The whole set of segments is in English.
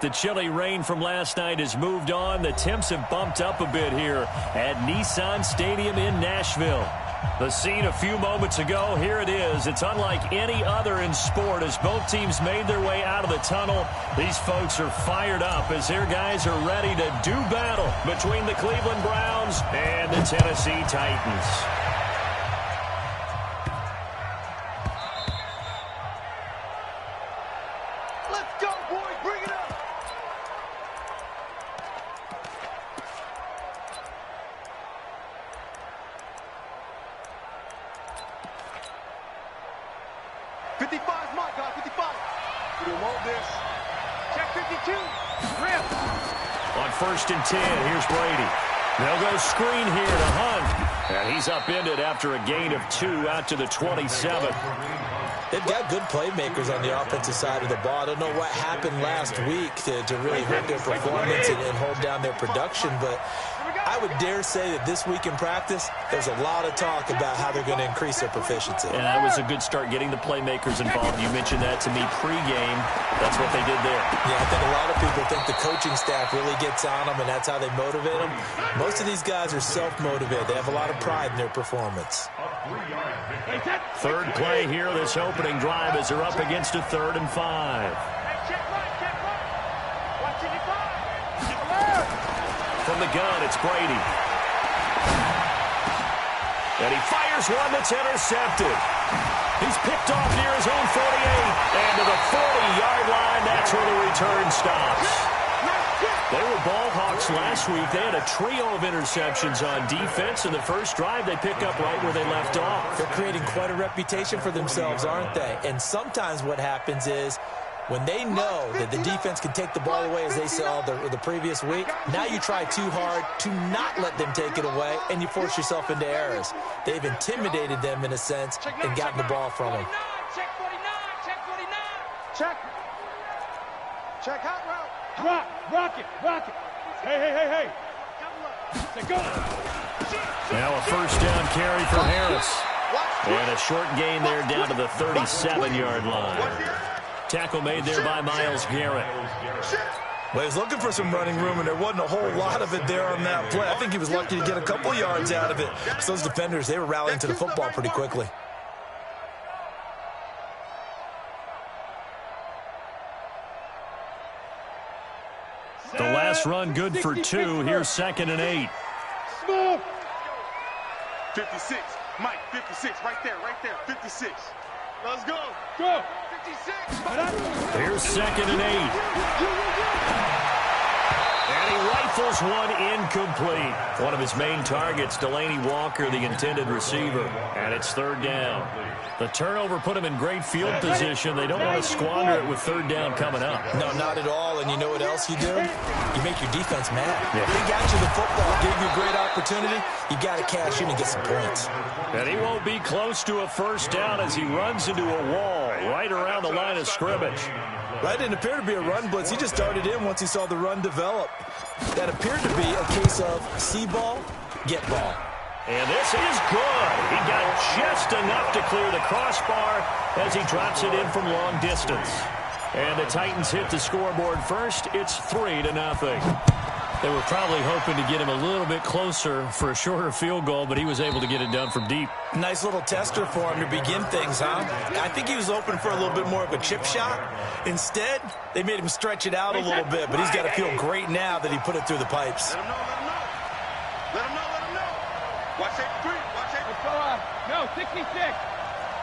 The chilly rain from last night has moved on. The temps have bumped up a bit here at Nissan Stadium in Nashville. The scene a few moments ago, here it is. It's unlike any other in sport as both teams made their way out of the tunnel. These folks are fired up as their guys are ready to do battle between the Cleveland Browns and the Tennessee Titans. Let's go, boys. Bring it up. On 1st and 10, here's Brady. They'll go screen here to Hunt. And he's upended after a gain of 2 out to the 27. They've got good playmakers on the offensive side of the ball. I don't know what happened last week to really hurt their performance and hold down their production, but I would dare say that this week in practice, there's a lot of talk about how they're going to increase their proficiency. And that was a good start getting the playmakers involved. You mentioned that to me pregame. That's what they did there. Yeah, I think a lot of people think the coaching staff really gets on them, and that's how they motivate them. Most of these guys are self-motivated. They have a lot of pride in their performance. Third play here, this opening drive as they're up against a 3rd and 5. From the gun, it's Brady. And he fires one that's intercepted. He's picked off near his own 48. And to the 40-yard line, that's where the return stops. They were ball hawks last week. They had a trio of interceptions on defense. In the first drive, they pick up right where they left off. They're creating quite a reputation for themselves, aren't they? And sometimes what happens is when they know that the defense can take the ball away, as they saw the previous week, now you try too hard to not let them take it away, and you force yourself into errors. They've intimidated them in a sense and gotten the ball from them. Check 49, check 49. Check. Check hot route. Rock it. Hey. Say go. Now a first down carry for Harris. And a short gain there down to the 37-yard line. Tackle made there by Myles Garrett. Well, he was looking for some running room, and there wasn't a whole lot of it there on that play. I think he was lucky to get a couple yards out of it. Because those defenders, they were rallying to the football pretty quickly. The last run good for 2. Here's 2nd and 8. 56. Mike, 56. Right there. 56. Let's go. Go. 56. Here's 2nd and 8. And he rifles one incomplete. One of his main targets, Delaney Walker, the intended receiver. And it's 3rd down. The turnover put him in great field position. They don't want to squander it with 3rd down coming up. No, not at all. And you know what else you do? You make your defense mad. Yeah. They got you the football, gave you a great opportunity. You got to cash in and get some points. And he won't be close to a first down as he runs into a wall right around the line of scrimmage. That didn't appear to be a run blitz. He just darted in once he saw the run develop. That appeared to be a case of see ball, get ball. And this is good. He got just enough to clear the crossbar as he drops it in from long distance. And the Titans hit the scoreboard first. It's 3-0. They were probably hoping to get him a little bit closer for a shorter field goal, but he was able to get it done from deep. Nice little tester for him to begin things, huh? I think he was hoping for a little bit more of a chip shot. Instead, they made him stretch it out a little bit, but he's got to feel great now that he put it through the pipes. Let him know. Watch 83. Watch 83. No, 66.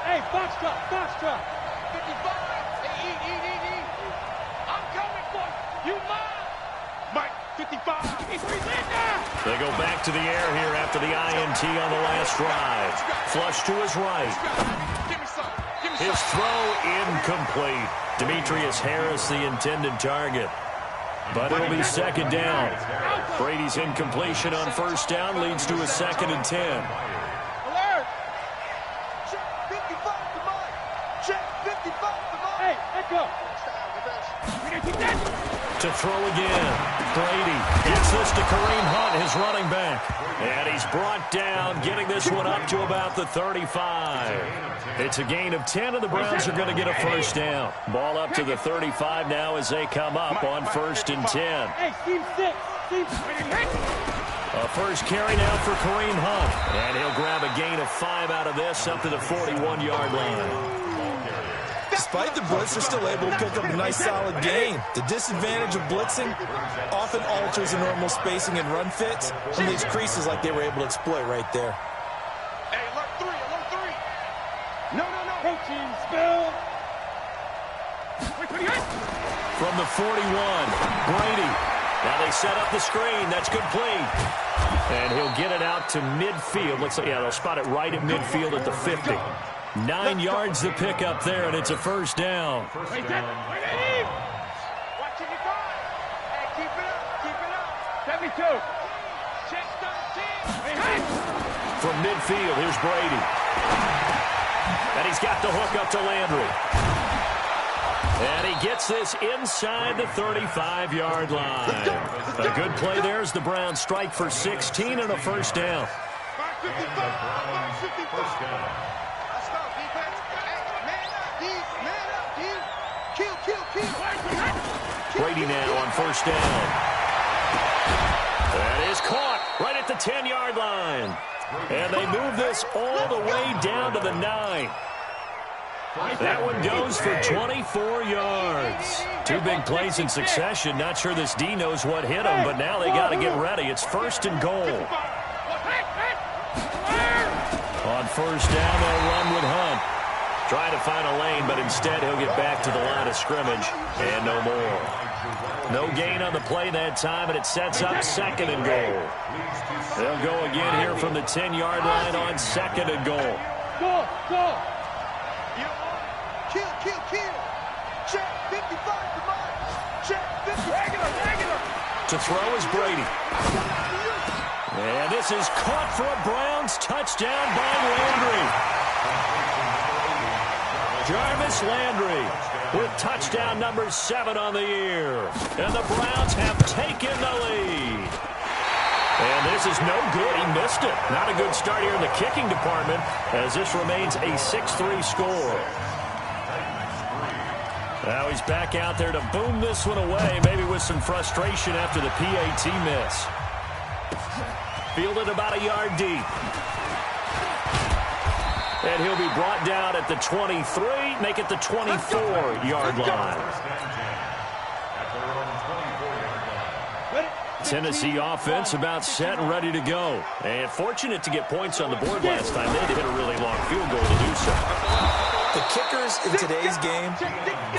Hey, box drop. 55. Hey, eat. I'm coming for you. Mine. Mike, 55. They go back to the air here after the INT on the last drive. Flush to his right. Give me some. His throw incomplete. Demetrius Harris, the intended target. But it'll be 2nd down. Brady's incompletion on 1st down leads to a 2nd and 10. Alert! Check 55 to Mike. Check 55 to Mike. Hey, let go. To throw again. Brady gets this to Kareem Hunt, his running back. And he's brought down, getting this one up to about the 35. It's a gain of 10, and the Browns are going to get a first down. Ball up to the 35 now as they come up on 1st and 10. A first carry now for Kareem Hunt. And he'll grab a gain of 5 out of this up to the 41-yard line. Despite the blitz, they're still able to pick up a nice solid gain. The disadvantage of blitzing often alters the normal spacing and run fits and leaves creases like they were able to exploit right there. Hey, alert 3, alert 3. No. Coaching spell. From the 41, Brady. Now they set up the screen. That's complete. And he'll get it out to midfield. Looks like, yeah, they'll spot it right at midfield at the 50. 9 yards to pick up there, and it's a first down. Watching you guard. Hey, keep it up. 72. Check 13. From midfield, here's Brady. And he's got the hook up to Landry. And he gets this inside the 35-yard line. A good play there as the Browns strike for 16 and a first down. 555. Brady now on first down. That is caught right at the 10-yard line. And they move this all the way down to the 9. That one goes for 24 yards. 2 big plays in succession. Not sure this D knows what hit him, but now they got to get ready. It's 1st and goal. On first down, they'll run with Hunt. Trying to find a lane, but instead he'll get back to the line of scrimmage and no more. No gain on the play that time, and it sets up 2nd and goal. They'll go again here from the 10-yard line on 2nd and goal. Go. Kill. Check 55 for mine. Check 50. Regular. To throw is Brady. And this is caught for a Browns touchdown by Landry. Jarvis Landry with touchdown number 7 on the year. And the Browns have taken the lead. And this is no good. He missed it. Not a good start here in the kicking department as this remains a 6-3 score. Now he's back out there to boom this one away, maybe with some frustration after the PAT miss. Fielded about a yard deep. And he'll be brought down at the 23, make it the 24-yard line. Tennessee offense about set and ready to go. And fortunate to get points on the board last time. They had to hit a really long field goal to do so. The kickers in today's game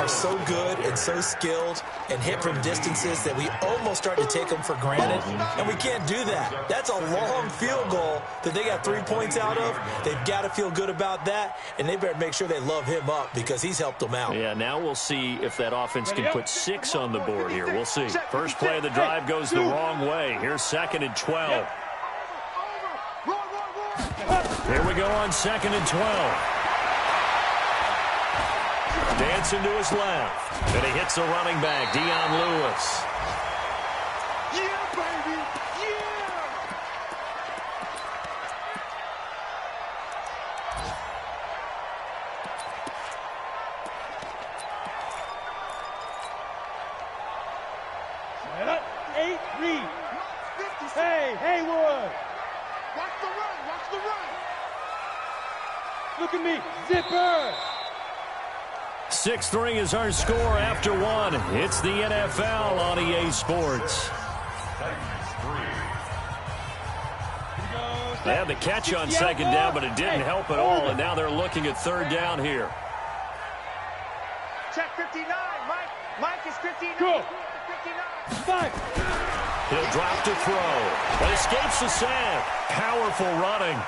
are so good and so skilled and hit from distances that we almost start to take them for granted, and we can't do that. That's a long field goal that they got 3 points out of. They've got to feel good about that, and they better make sure they love him up because he's helped them out. Yeah, now we'll see if that offense can put 6 on the board here. We'll see. First play of the drive goes the wrong way. Here's 2nd and 12. Here we go on 2nd and 12. Dancing to his left. And he hits the running back, Dion Lewis. Yeah, baby. Yeah. Set up. 8-3. Hey, Haywood. Watch the run. Look at me. Zipper. 6-3 is our score after 1. It's the NFL on EA Sports. They had the catch on 2nd down, but it didn't help at all, and now they're looking at 3rd down here. Check 59. Mike is 59. Go. 59. 5. He'll drop to throw, but escapes the sack. Powerful running.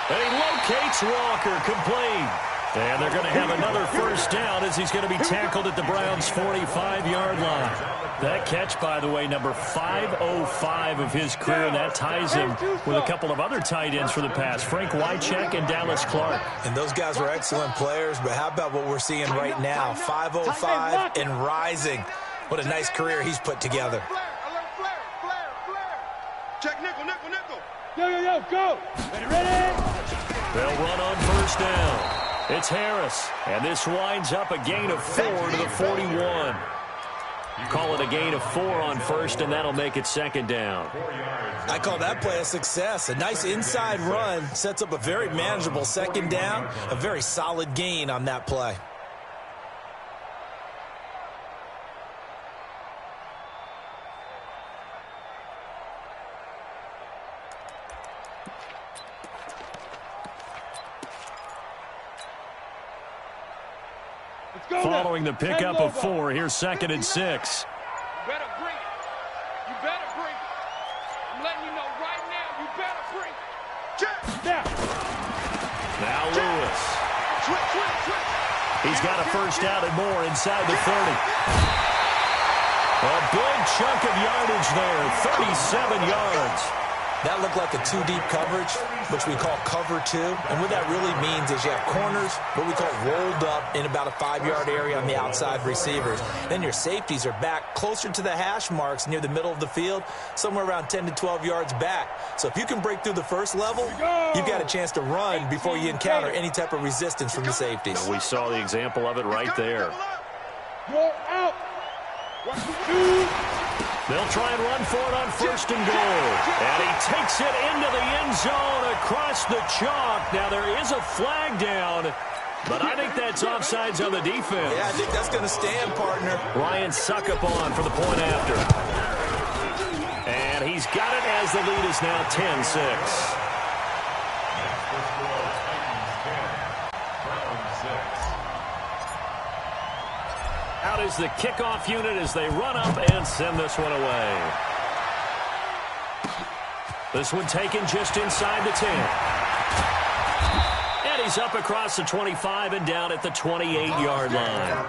And he locates Walker, complete. And they're going to have another first down as he's going to be tackled at the Browns' 45-yard line. That catch, by the way, number 505 of his career. That ties him with a couple of other tight ends for the past, Frank Wycheck and Dallas Clark. And those guys were excellent players, but how about what we're seeing right now? 505 and rising. What a nice career he's put together. Check nickel, nickel, nickel. Yo, go. Ready? They'll run on first down. It's Harris, and this winds up a gain of 4 to the 41. Call it a gain of 4 on first, and that'll make it second down. I call that play a success. A nice inside run sets up a very manageable second down, a very solid gain on that play. Following the pickup of 4, here's 2nd and 6. You better bring it. You better bring it. I'm letting you know right now, you better bring it. Check. Now Lewis. Switch. He's got a first down and more inside the 30. A big chunk of yardage there, 37 yards. That looked like a two-deep coverage, which we call cover 2. And what that really means is you have corners, what we call rolled up in about a 5-yard area on the outside receivers. Then your safeties are back closer to the hash marks near the middle of the field, somewhere around 10 to 12 yards back. So if you can break through the first level, you've got a chance to run before you encounter any type of resistance from the safeties. We saw the example of it right there. You're out. 1, 2. They'll try and run for it on first and goal. And he takes it into the end zone across the chalk. Now, there is a flag down, but I think that's offsides on the defense. Yeah, I think that's going to stand, partner. Ryan Suckup on for the point after. And he's got it as the lead is now 10-6. Out is the kickoff unit as they run up and send this one away. This one taken just inside the 10. And he's up across the 25 and down at the 28-yard line.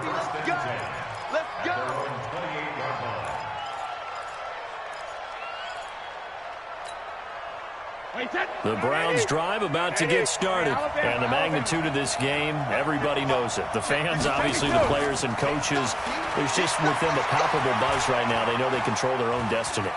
Let's go. The Browns drive about to get started. And the magnitude of this game, everybody knows it. The fans, obviously the players and coaches. There's just with them a palpable buzz right now. They know they control their own destiny.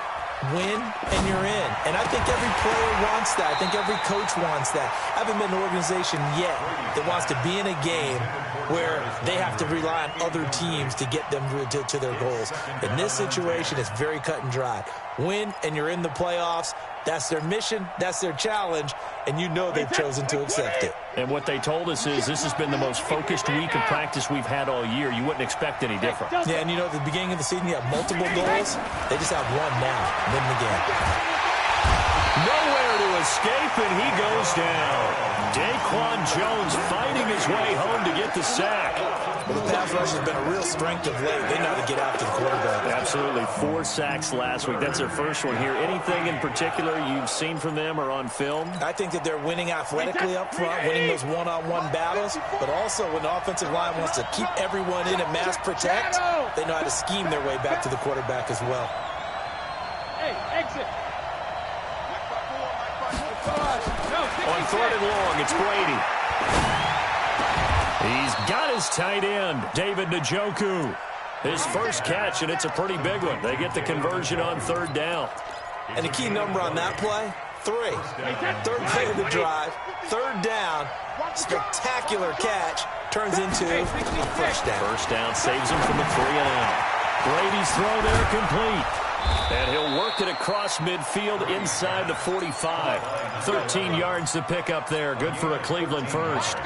Win and you're in. And I think every player wants that. I think every coach wants that. I haven't been an organization yet that wants to be in a game where they have to rely on other teams to get them to their goals. In this situation, it's very cut and dry. Win and you're in the playoffs. That's their mission, that's their challenge, and you know they've chosen to accept it. And what they told us is this has been the most focused week of practice we've had all year. You wouldn't expect any different. Yeah, and you know, at the beginning of the season, you have multiple goals. They just have one now, win the game. Nowhere to escape, and he goes down. Daquan Jones fighting his way home to get the sack. Well, the pass rush has been a real strength of late. They know how to get after the quarterback. Absolutely. 4 sacks last week. That's their first one here. Anything in particular you've seen from them or on film? I think that they're winning athletically up front, winning those one-on-one battles, but also when the offensive line wants to keep everyone in and mass protect, they know how to scheme their way back to the quarterback as well. Hey, exit. On 3rd and long, it's Brady. He's got his tight end, David Njoku. His first catch, and it's a pretty big one. They get the conversion on 3rd down. And the key number on that play, 3. 3rd play of the drive, 3rd down, spectacular catch, turns into a first down. First down saves him from the 3 and out. Brady's throw there complete. And he'll work it across midfield inside the 45. 13 yards to pick up there. Good for a Cleveland first.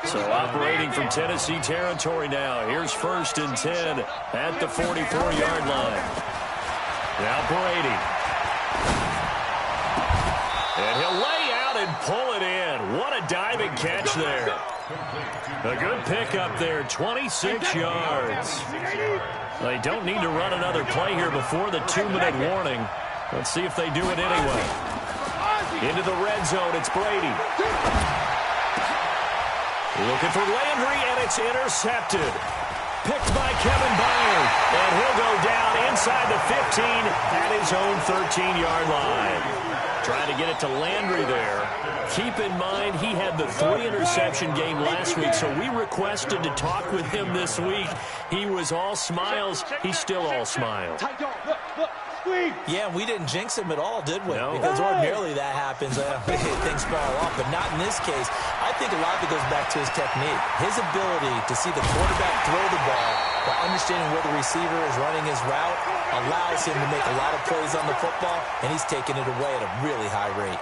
So operating from Tennessee territory now. Here's 1st and 10 at the 44-yard line. Now Brady. And he'll lay out and pull it in. What a diving catch there. A good pickup there, 26 yards. They don't need to run another play here before the 2-minute warning. Let's see if they do it anyway. Into the red zone, it's Brady. Looking for Landry, and it's intercepted. Picked by Kevin Byard, and he'll go down inside the 15 at his own 13-yard line. Trying to get it to Landry there. Keep in mind, he had the 3-interception game last week, so we requested to talk with him this week. He was all smiles. He's still all smiles. Yeah, we didn't jinx him at all, did we? No. Because ordinarily that happens. Things fall off, but not in this case. I think a lot of it goes back to his technique. His ability to see the quarterback throw the ball while understanding where the receiver is running his route allows him to make a lot of plays on the football, and he's taking it away at a really high rate.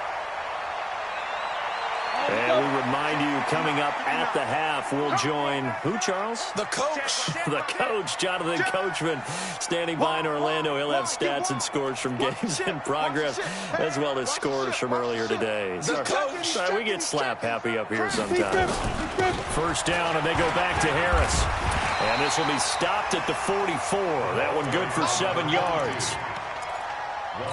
And we remind you, coming up at the half, we'll join who, Charles? The coach. The coach, Jonathan Coachman, standing by in Orlando. He'll have stats and scores from games in progress, as well as scores from earlier today. The coach. We get slap happy up here sometimes. First down, and they go back to Harris. And this will be stopped at the 44. That one good for 7 yards.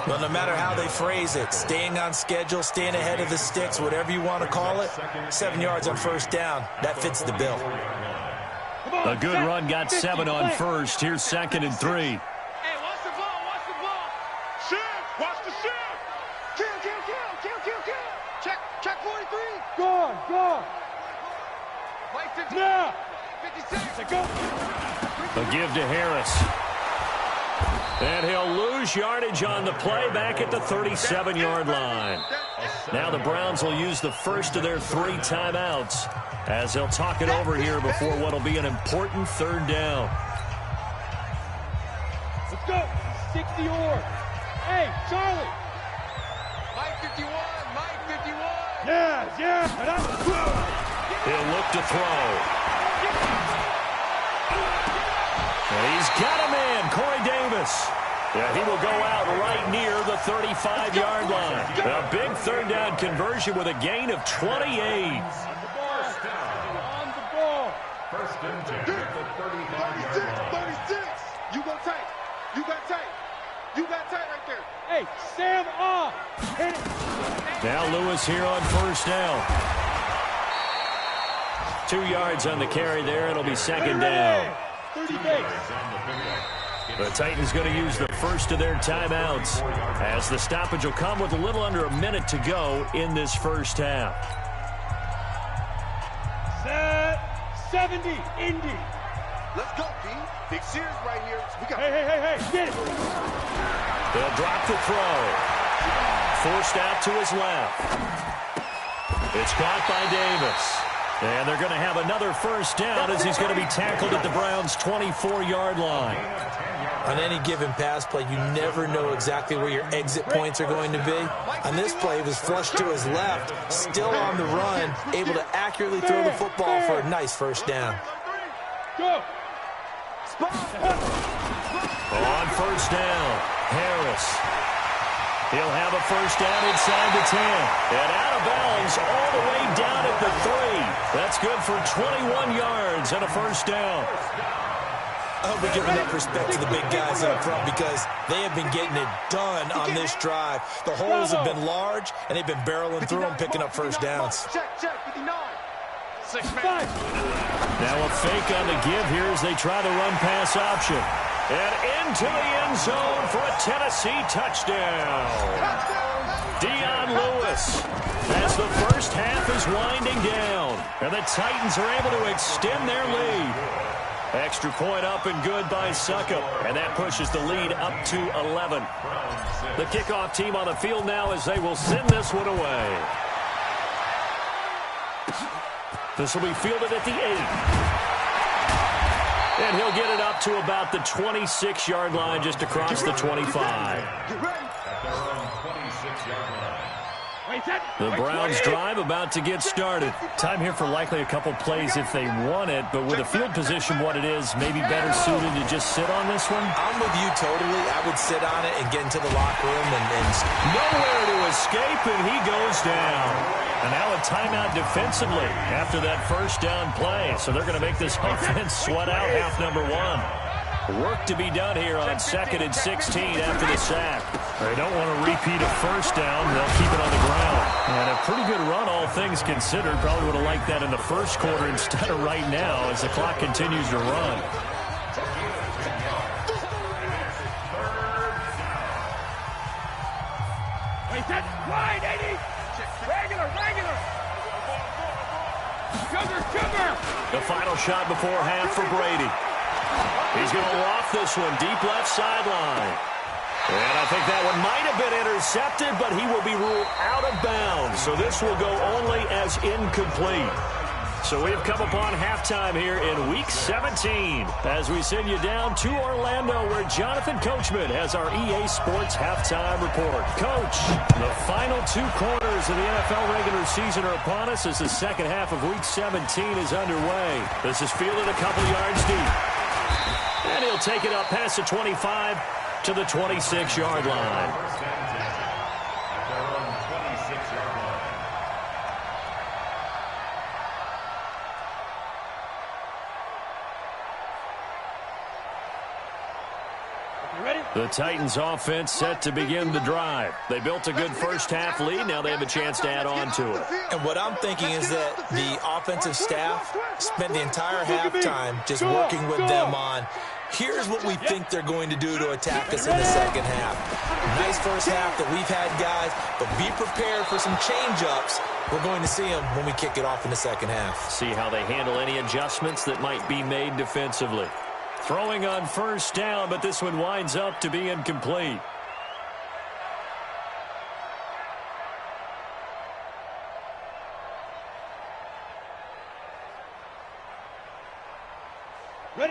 Well, no matter how they phrase it, staying on schedule, staying ahead of the sticks, whatever you want to call it, 7 yards on first down, that fits the bill. A good run got 7 on first. Here's 2nd and 3. Hey, watch the ball, watch the ball. Shift, watch the shift. Kill. Check 43. Gone. Mike 50. Now. 56. Go. A give to Harris. And he'll lose yardage on the play back at the 37-yard line. Now the Browns will use the first of their 3 timeouts as they'll talk it over here before what will be an important 3rd down. Let's go. 60 or. Hey, Charlie. Mike 51. Yeah. He'll look to throw. And he's got a man, Corey Davis. Yeah, he will go out right near the 35-yard line. A big 3rd down conversion with a gain of 28. On the ball. First and 10 at the 35-yard line. 36. You got tight right there. Hey, Sam off. Hit it. Now Lewis here on first down. 2 yards on the carry there. It'll be 2nd down. 30 base. The Titans going to use the first of their timeouts as the stoppage will come with a little under a minute to go in this first half. Set 70, Indy. Let's go, B. Big series right here. We got Hey, get it. They'll drop the throw. Forced out to his left. It's caught by Davis. And they're going to have another first down as he's going to be tackled at the Browns' 24-yard line. On any given pass play, you never know exactly where your exit points are going to be. On this play, he was flushed to his left, still on the run, able to accurately throw the football for a nice first down. Go. On first down, Harris. He'll have a first down inside the 10. And out of bounds all the way down at the 3. That's good for 21 yards and a first down. I hope we're giving that respect to the big guys up front because they have been getting it done on this drive. The holes have been large, and they've been barreling through them, picking up first downs. Check, 59. 6 man. Now a fake on the give here as they try the run-pass option. And into the end zone for a Tennessee touchdown. Dion Lewis as the first half is winding down. And the Titans are able to extend their lead. Extra point up and good by Succop. And that pushes the lead up to 11. The kickoff team on the field now as they will send this one away. This will be fielded at the 8. And he'll get it up to about the 26-yard line, just across the 25. The Browns drive about to get started. Time here for likely a couple plays if they want it, but with the field position what it is, maybe better suited to just sit on this one? I'm with you totally. I would sit on it and get into the locker room and nowhere to escape, and he goes down. And now a timeout defensively after that first down play. So they're going to make this offense sweat out half number 1. Work to be done here on 2nd and 16 after the sack. They don't want to repeat a first down. They'll keep it on the ground. And a pretty good run, all things considered. Probably would have liked that in the first quarter instead of right now as the clock continues to run. Wait, that's wide, 80. Regular. Sugar. The final shot before half for Brady. He's going to loft this one deep left sideline. And I think that one might have been intercepted, but he will be ruled out of bounds. So this will go only as incomplete. So we have come upon halftime here in Week 17 as we send you down to Orlando where Jonathan Coachman has our EA Sports Halftime Report. Coach, the final 2 quarters of the NFL regular season are upon us as the second half of Week 17 is underway. This is fielded a couple yards deep. And he'll take it up past the 25 to the 26-yard line. The Titans offense set to begin the drive. They built a good first half lead. Now they have a chance to add on to it. And what I'm thinking is that the offensive staff spent the entire halftime just working with them on, here's what we think they're going to do to attack us in the second half. Nice first half that we've had, guys, but be prepared for some change-ups. We're going to see them when we kick it off in the second half. See how they handle any adjustments that might be made defensively. Throwing on first down, but this one winds up to be incomplete.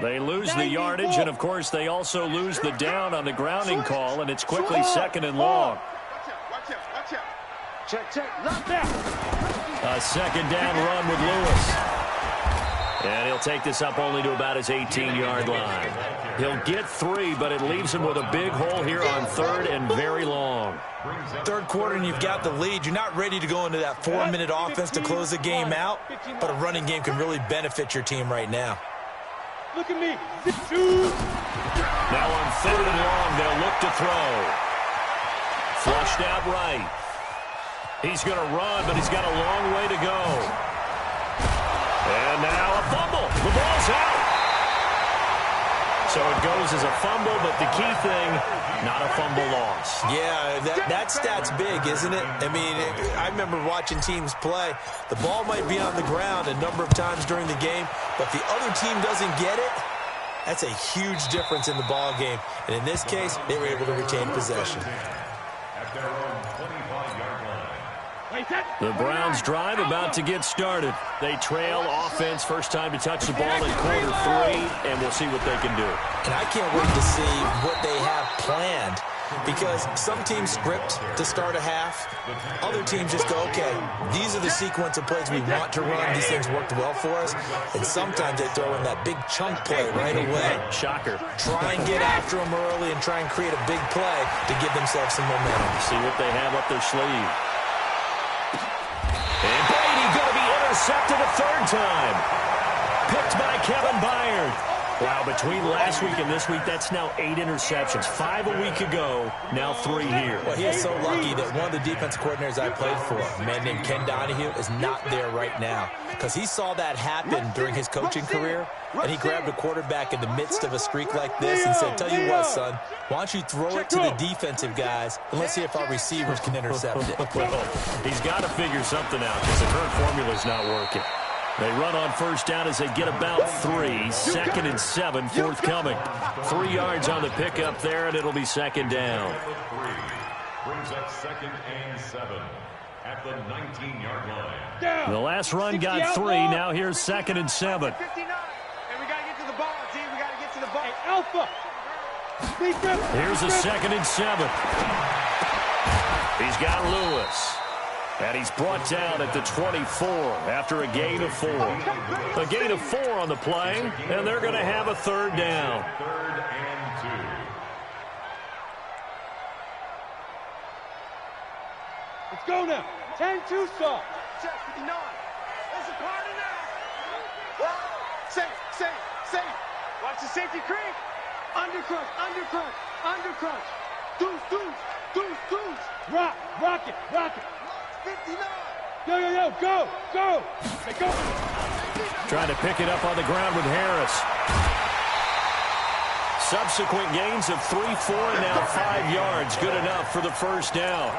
They lose the yardage, and, of course, they also lose the down on the grounding call, and it's quickly 2nd and long. Watch out. Check. Lock down. A 2nd down run with Lewis. And he'll take this up only to about his 18-yard line. He'll get 3, but it leaves him with a big hole here on 3rd and very long. Third quarter and you've got the lead. You're not ready to go into that 4-minute offense to close the game out, but a running game can really benefit your team right now. Look at me. Now on 3rd and long, they'll look to throw. Flushed out right. He's going to run, but he's got a long way to go. And now a fumble. The ball's out. So it goes as a fumble, but the key thing, not a fumble loss. Yeah, that stat's big, isn't it? I mean, I remember watching teams play. The ball might be on the ground a number of times during the game, but the other team doesn't get it. That's a huge difference in the ball game. And in this case, they were able to retain possession. The Browns drive about to get started. They trail offense, first time to touch the ball in quarter 3, and we'll see what they can do. And I can't wait to see what they have planned, because some teams script to start a half. Other teams just go, okay, these are the sequence of plays we want to run. These things worked well for us. And sometimes they throw in that big chunk play right away. Shocker. Try and get after them early and try and create a big play to give themselves some momentum. See what they have up their sleeve. And Brady going to be intercepted a 3rd time. Picked by Kevin Byard. Wow, between last week and this week, that's now 8 interceptions. 5 a week ago, now 3 here. Well, he is so lucky that one of the defense coordinators I played for, a man named Ken Donahue, is not there right now. Because he saw that happen during his coaching career, and he grabbed a quarterback in the midst of a streak like this and said, tell you what, son, why don't you throw it to the defensive guys, and let's see if our receivers can intercept it. Well, he's got to figure something out because the current formula's not working. They run on first down as they get about 3. 2nd and 7 forthcoming. 3 yards on the pickup there, and it'll be 2nd down. Brings up 2nd and 7 at the 19-yard line. The last run got 3. Now here's 2nd and 7. 59. And we got to get to the ball, T. We got to get to the ball. Hey, Alpha. Here's a 2nd and 7. He's got Lewis. And he's brought down at the 24 after a gain of 4. A gain of 4 on the play, and they're going to have a 3rd down. 3rd and 2. Let's go now. 10-2 soft. Check 59. There's a party now. Safe. Watch the safety creep. Undercrush, undercrush, undercrush. Deuce, deuce, deuce, deuce. Rock it. 59. Yo, go. Hey, go. Trying to pick it up on the ground with Harris. Subsequent gains of 3, 4, and now 5 yards. Good enough for the first down.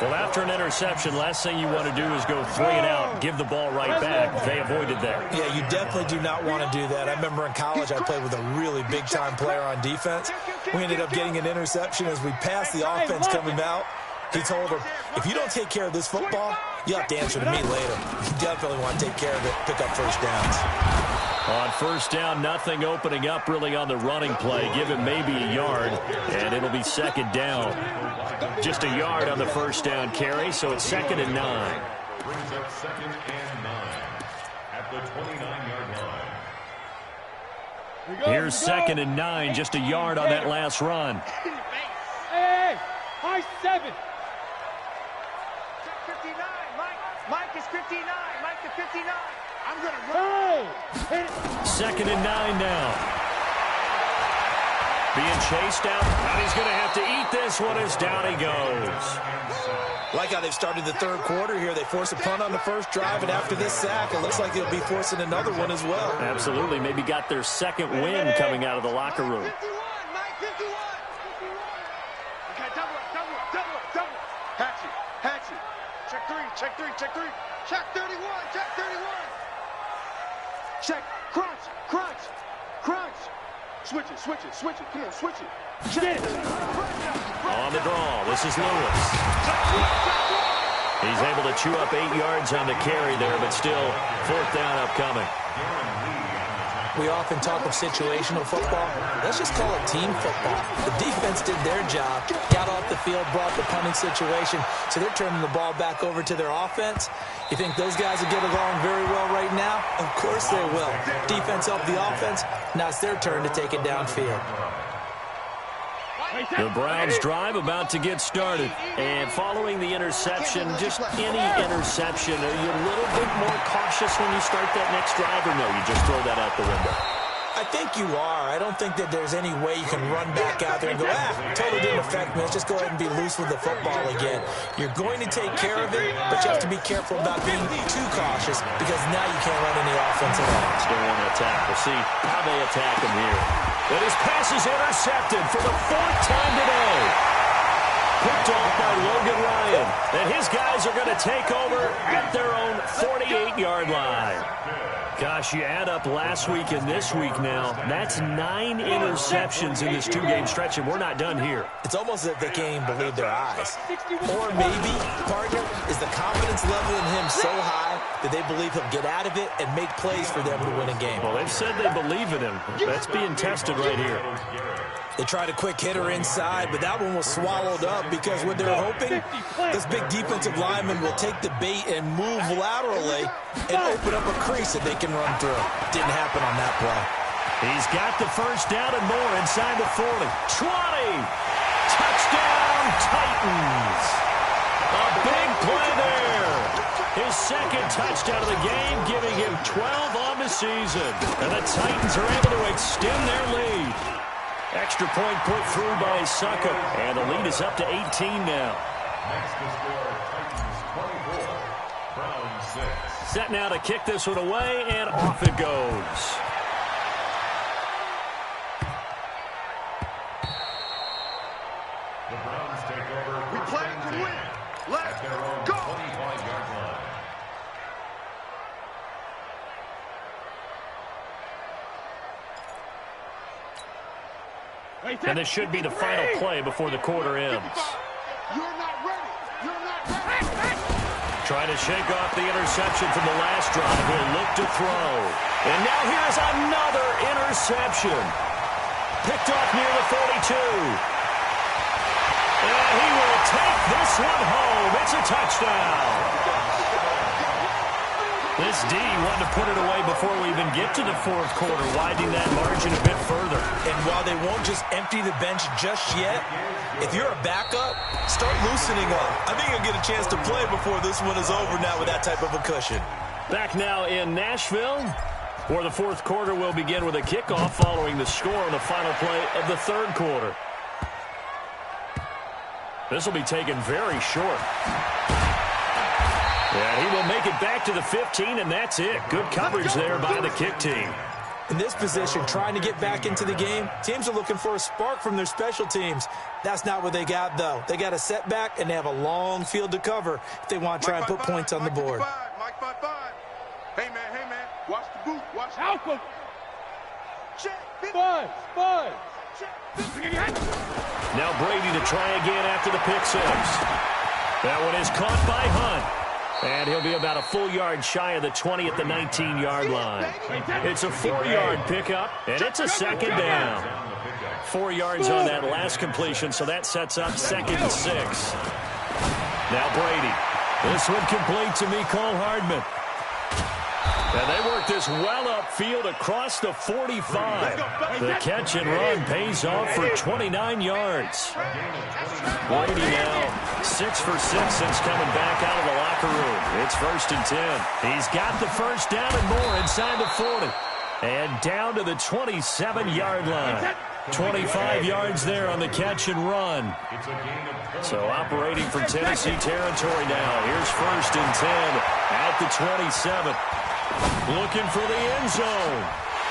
Well, after an interception, last thing you want to do is go 3 and out, give the ball right back. They avoided that. Yeah, you definitely do not want to do that. I remember in college I played with a really big-time player on defense. We ended up getting an interception as we passed the offense coming out. He told him, if you don't take care of this football, you'll have to answer to me later. You definitely want to take care of it, pick up first downs. On first down, nothing opening up really on the running play. Give him maybe a yard, and it'll be second down. Just a yard on the first down carry, so it's 2nd and 9. Brings up 2nd and 9 at the 29-yard line. Here's 2nd and 9, just a yard on that last run. Hey, high 7. Check 59, Mike is 59, Mike to 59. I'm going to run. Hey. 2nd and 9 now. Being chased out, and he's going to have to eat this one as down he goes. Like how they've started the third quarter here. They force a punt on the first drive, and after this sack, it looks like they'll be forcing another one as well. Absolutely. Maybe got their second win coming out of the locker room. 51, Mike, 51. Okay, double. Hatchet. Check 3. Check 31. Check, crunch. Switch it. Come on, switch it. Check. On the draw, this is Lewis. He's able to chew up 8 yards on the carry there, but still 4th down upcoming. We often talk of situational football. Let's just call it team football. The defense did their job, got off the field, brought the punting situation, so they're turning the ball back over to their offense. You think those guys will get along very well right now? Of course they will. Defense helped the offense. Now it's their turn to take it downfield. The Browns drive about to get started. And following the interception, just any interception, are you a little bit more cautious when you start that next drive, or no, you just throw that out the window? I think you are. I don't think that there's any way you can run back out there and go, totally didn't affect me. Let's just go ahead and be loose with the football again. You're going to take care of it, but you have to be careful about being too cautious because now you can't run any offense at all. Still want to attack. We'll see how they attack him here. But his pass is intercepted for the 4th time today. Picked off by Logan Ryan. And his guys are going to take over at their own 48-yard line. Gosh, you add up last week and this week now, that's 9 interceptions in this 2-game stretch, and we're not done here. It's almost as if they can't even believe their eyes. Or maybe, partner, is the confidence level in him so high that they believe he'll get out of it and make plays for them to win a game. Well, they've said they believe in him. That's being tested right here. They tried a quick hitter inside, but that one was swallowed up because what they're hoping, this big defensive lineman will take the bait and move laterally and open up a crease that they can run through. Didn't happen on that play. He's got the first down and more inside the 40. 20! Touchdown, Titans! A big play there. His second touchdown of the game, giving him 12 on the season. And the Titans are able to extend their lead. Extra point put through by Succa, and the lead is up to 18 now. Next to score, Titans 24, Browns 6. Set now to kick this one away, and off it goes. The Browns take over. We play to win. Let's their own go. 25-yard line. And this should be the final play before the quarter ends. You're not ready. Trying to shake off the interception from the last drive. He'll look to throw. And now here's another interception. Picked off near the 42. And he will take this one home. It's a touchdown. This D wanted to put it away before we even get to the 4th quarter, widening that margin a bit further. And while they won't just empty the bench just yet, if you're a backup, start loosening up. I think you'll get a chance to play before this one is over now with that type of a cushion. Back now in Nashville. For the fourth quarter, we'll begin with a kickoff following the score on the final play of the third quarter. This will be taken very short. And he will make it back to the 15, and that's it. Good coverage there by the kick team. In this position, trying to get back into the game, teams are looking for a spark from their special teams. That's not what they got, though. They got a setback, and they have a long field to cover if they want to try and put points on the board. Mike 5-5. Hey, man, watch the boot. Watch the Alpha. check. Five. Now Brady to try again after the pick six. That one is caught by Hunt. And he'll be about a full yard shy of the 20 at the 19-yard line. It's a 4-yard pickup, and it's a second down. 4 yards on that last completion, so that sets up 2nd and 6. Now Brady. This one complete to Mecole Hardman. And they work this well upfield across the 45. The catch and run pays off for 29 yards. Brady now 6 for 6 since coming back out of the locker room. It's 1st and 10. He's got the first down and more inside the 40. And down to the 27-yard line. 25 yards there on the catch and run. So operating from Tennessee territory now. Here's 1st and 10 at the 27. Looking for the end zone.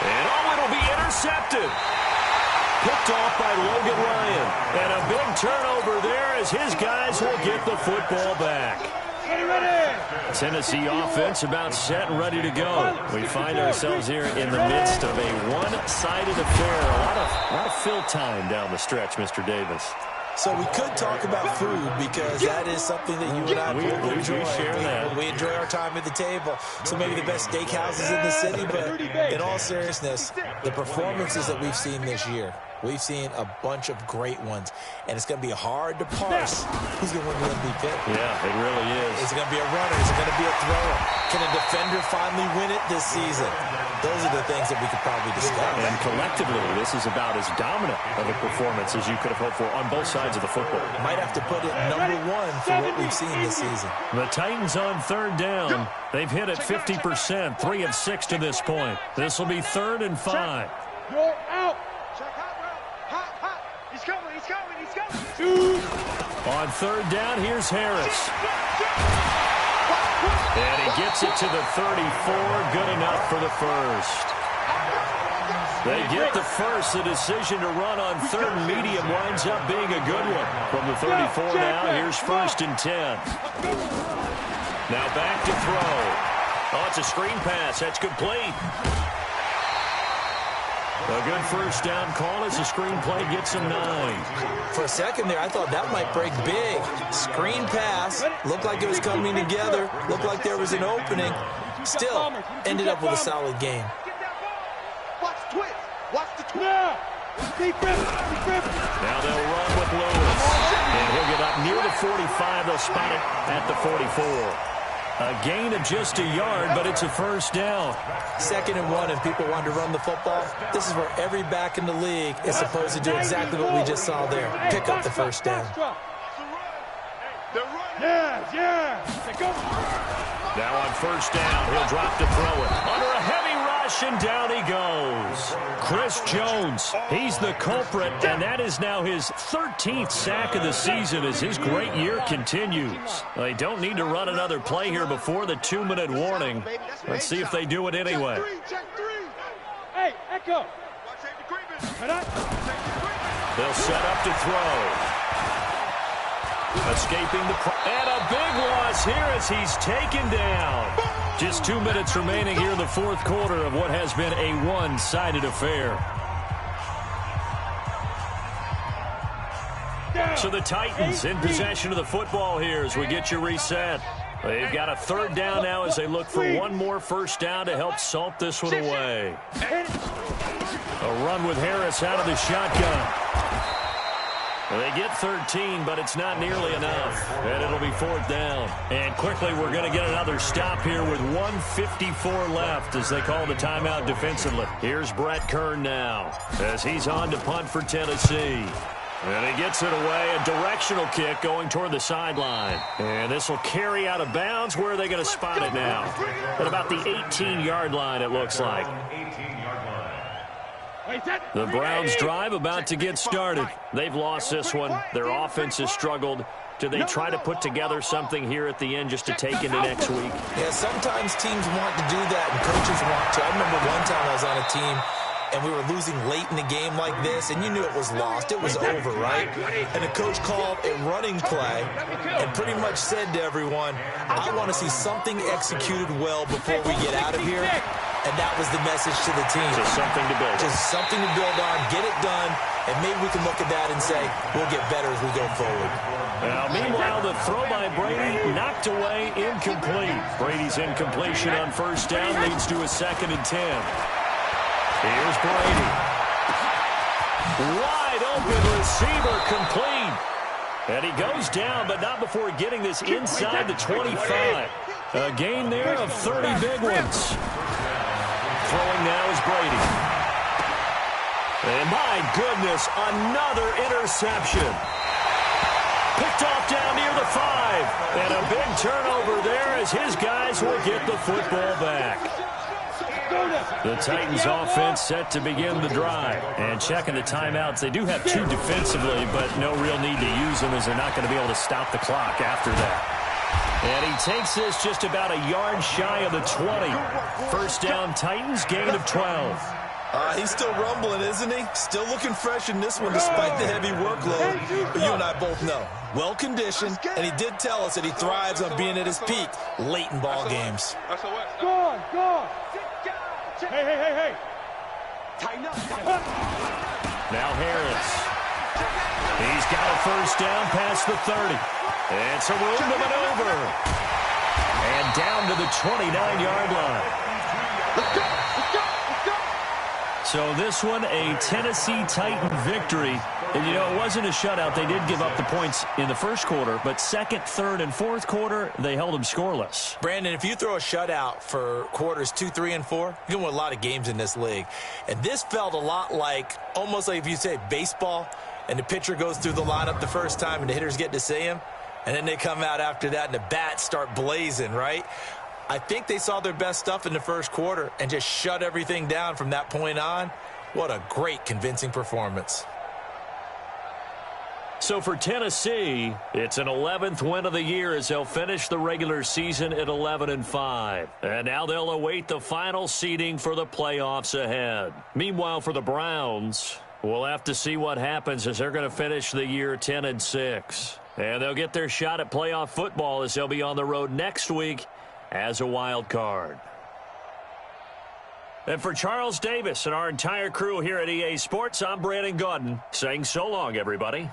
And it'll be intercepted. Picked off by Logan Ryan. And a big turnover there as his guys will get the football back. Tennessee offense about set and ready to go. We find ourselves here in the midst of a one-sided affair. A lot of fill time down the stretch, Mr. Davis. So we could talk about food because that is something that you and I both enjoy. We share that. We enjoy our time at the table. So maybe the best steakhouses in the city, but in all seriousness, the performances that we've seen this year, we've seen a bunch of great ones, and it's going to be hard to parse who's going to win the MVP. Yeah, it really is. Is it going to be a runner? Is it going to be a thrower? Can a defender finally win it this season? Those are the things that we could probably discuss. And collectively, this is about as dominant of a performance as you could have hoped for on both sides of the football. Might have to put it #1 for what we've seen this season. The Titans on 3rd down. They've hit it 50%, 3 of 6 to this point. This will be 3rd and 5. You're out. Hot. He's coming. On 3rd down, here's Harris. And he gets it to the 34. Good enough for the first. They get the first. The decision to run on 3rd and medium winds up being a good one. From the 34 now, here's 1st and 10. Now back to throw. Oh, it's a screen pass. That's complete. A good first down call as the screen play gets him 9. For a second there, I thought that might break big. Screen pass. Looked like it was coming together. Looked like there was an opening. Still, ended up with a solid game. Watch the twist. Now they'll run with Lewis. And he'll get up near the 45. They'll spot it at the 44. A gain of just a yard, but it's a first down. 2nd and 1, and people want to run the football. This is where every back in the league is supposed to do exactly what we just saw there. Pick up the first down. Yeah. Now on 1st down, he'll drop to throw it. Under a heavy rush, and down he goes. Chris Jones, he's the culprit, and that is now his 13th sack of the season as his great year continues. They don't need to run another play here before the 2-minute warning. Let's see if they do it anyway. Hey, Echo. They'll set up to throw. Escaping and a big loss here as he's taken down. Just 2 minutes remaining here in the fourth quarter of what has been a one-sided affair. So the Titans in possession of the football here as we get you reset. They've got a 3rd down now as they look for one more first down to help salt this one away. A run with Harris out of the shotgun. They get 13, but it's not nearly enough. And it'll be 4th down. And quickly, we're going to get another stop here with 1:54 left as they call the timeout defensively. Here's Brett Kern now as he's on to punt for Tennessee. And he gets it away, a directional kick going toward the sideline. And this will carry out of bounds. Where are they going to spot it now? At about the 18-yard line, it looks like. The Browns drive about to get started. They've lost this one. Their offense has struggled. Do they try to put together something here at the end just to take into next week? Yeah, sometimes teams want to do that and coaches want to. I remember one time I was on a team and we were losing late in the game like this, and you knew it was lost. It was over, right? And the coach called a running play and pretty much said to everyone, I want to see something executed well before we get out of here. And that was the message to the team. Just something to build on. Just something to build on, get it done, and maybe we can look at that and say, we'll get better as we go forward. Now, meanwhile, the throw by Brady knocked away, incomplete. Brady's incompletion on first down leads to a 2nd and 10. Here's Brady. Wide open receiver, complete. And he goes down, but not before getting this inside the 25. A gain there of 30 big ones. Throwing now is Brady. And my goodness, another interception. Picked off down near the 5. And a big turnover there as his guys will get the football back. The Titans offense set to begin the drive. And checking the timeouts, they do have 2 defensively, but no real need to use them as they're not going to be able to stop the clock after that. And he takes this just about a yard shy of the 20. First down, Titans, gain of 12. He's still rumbling, isn't he? Still looking fresh in this one despite the heavy workload. But you and I both know, well-conditioned, and he did tell us that he thrives on being at his peak late in ball games. Go on. Hey. Tighten up. Now Harris. He's got a first down past the 30. And some room to maneuver. And down to the 29-yard line. Let's go. So this one, a Tennessee Titan victory. And, you know, it wasn't a shutout. They did give up the points in the first quarter, but second, third, and fourth quarter, they held them scoreless. Brandon, if you throw a shutout for quarters 2, 3, and 4, you're going to win a lot of games in this league. And this felt a lot like, almost like if you say baseball, and the pitcher goes through the lineup the first time and the hitters get to see him, and then they come out after that and the bats start blazing, right? I think they saw their best stuff in the first quarter and just shut everything down from that point on. What a great, convincing performance. So for Tennessee, it's an 11th win of the year as they'll finish the regular season at 11-5. And now they'll await the final seeding for the playoffs ahead. Meanwhile, for the Browns, we'll have to see what happens as they're going to finish the year 10-6. And they'll get their shot at playoff football as they'll be on the road next week as a wild card. And for Charles Davis and our entire crew here at EA Sports, I'm Brandon Gaudin saying so long, everybody.